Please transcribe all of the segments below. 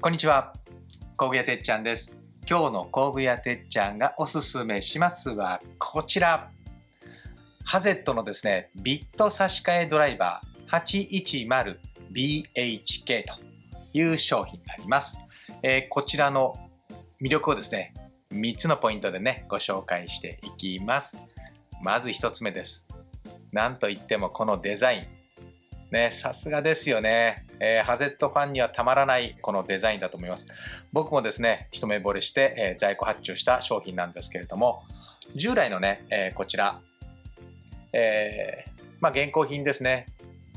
こんにちは、工具屋てっちゃんです。今日の工具屋てっちゃんがおすすめしますはこちら。ハゼットのですね、ビット差し替えドライバー 810BHK という商品になります。こちらの魅力をですね、3つのポイントでね、ご紹介していきます。まず1つ目です。なんといってもこのデザイン。ね、さすがですよね。ハゼットファンにはたまらないこのデザインだと思います。僕もですね、一目惚れして、在庫発注した商品なんですけれども、従来のね、こちら、現行品ですね。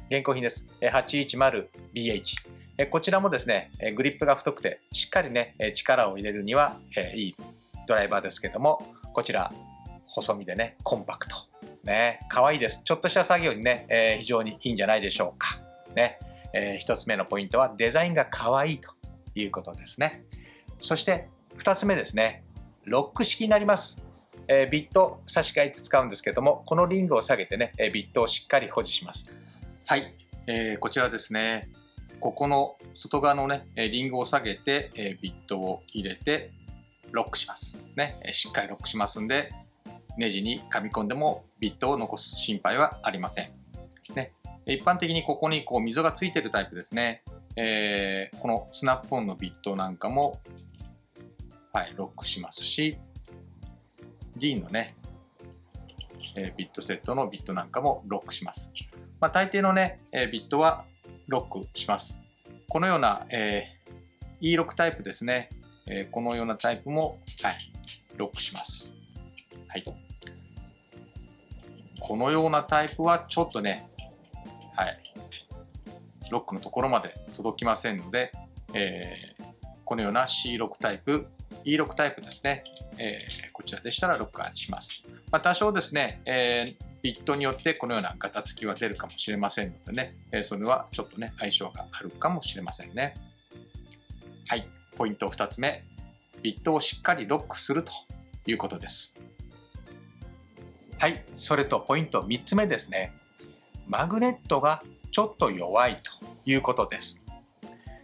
現行品です。810BH。こちらもですね、グリップが太くて、しっかりね、力を入れるには、いいドライバーですけども、こちら、細身でね、コンパクト。ね、可愛いです。ちょっとした作業にね、非常にいいんじゃないでしょうか。ね、一つ目のポイントはデザインが可愛いということですね。そして二つ目ですね、ロック式になります。ビット差し替えて使うんですけども、このリングを下げてね、ビットをしっかり保持します。はい、こちらですね。ここの外側のね、リングを下げて、ビットを入れてロックします。ね、しっかりロックしますんで、ネジに噛み込んでもビットを残す心配はありません。ね、一般的にここにこう溝がついているタイプですね。このスナップオンのビットなんかも、はい、ロックしますし、銀のね、ビットセットのビットなんかもロックします。大抵のね、ビットはロックします。このような、E6 タイプですね。このようなタイプも、はい、ロックします。はい。このようなタイプはちょっとね、はい、ロックのところまで届きませんので、このような C6 タイプ、E6 タイプですね、こちらでしたらロックがします。多少ですね、ビットによってこのようなガタつきは出るかもしれませんのでね、それはちょっとね、相性があるかもしれませんね。はい、ポイント2つ目、ビットをしっかりロックするということです。はい、それとポイント3つ目ですね。マグネットがちょっと弱いということです。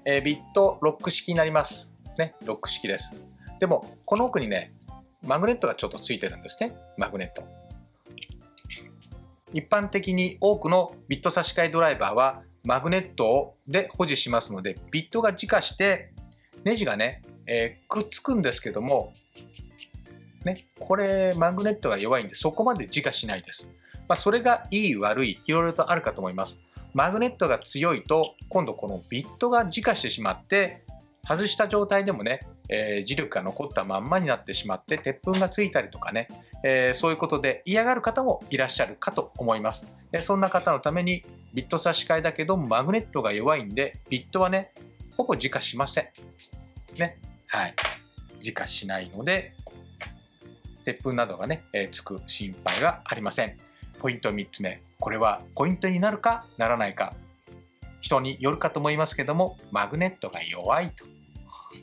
ビットロック式になります。ね、ロック式です。でも、この奥にね、マグネットがちょっとついてるんですね。マグネット。一般的に多くのビット差し替えドライバーはマグネットで保持しますので、ビットが自家してネジがね、くっつくんですけども、ね、これマグネットが弱いんでそこまで自家しないです。それがいい悪いいろいろとあるかと思います。マグネットが強いと今度このビットが自家してしまって外した状態でもね、磁力が残ったまんまになってしまって鉄粉がついたりとかね、そういうことで嫌がる方もいらっしゃるかと思います。そんな方のためにビット差し替えだけどマグネットが弱いんでビットはねほぼ自家しません。ね、はい、自家しないので鉄粉などがね、つく心配がありません。ポイント3つ目。これはポイントになるかならないか。人によるかと思いますけども、マグネットが弱いと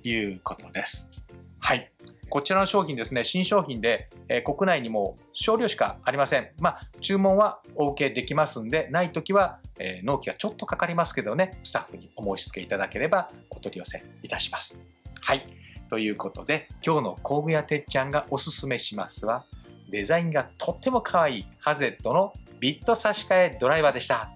いうことです。はい。こちらの商品ですね、新商品で、国内にも少量しかありません。注文はお受けできますんで、ないときは、納期がちょっとかかりますけどね、スタッフにお申し付けいただければお取り寄せいたします。はい。ということで、今日の工具屋てっちゃんがおすすめしますは、デザインがとっても可愛いハゼットのビット差し替えドライバーでした。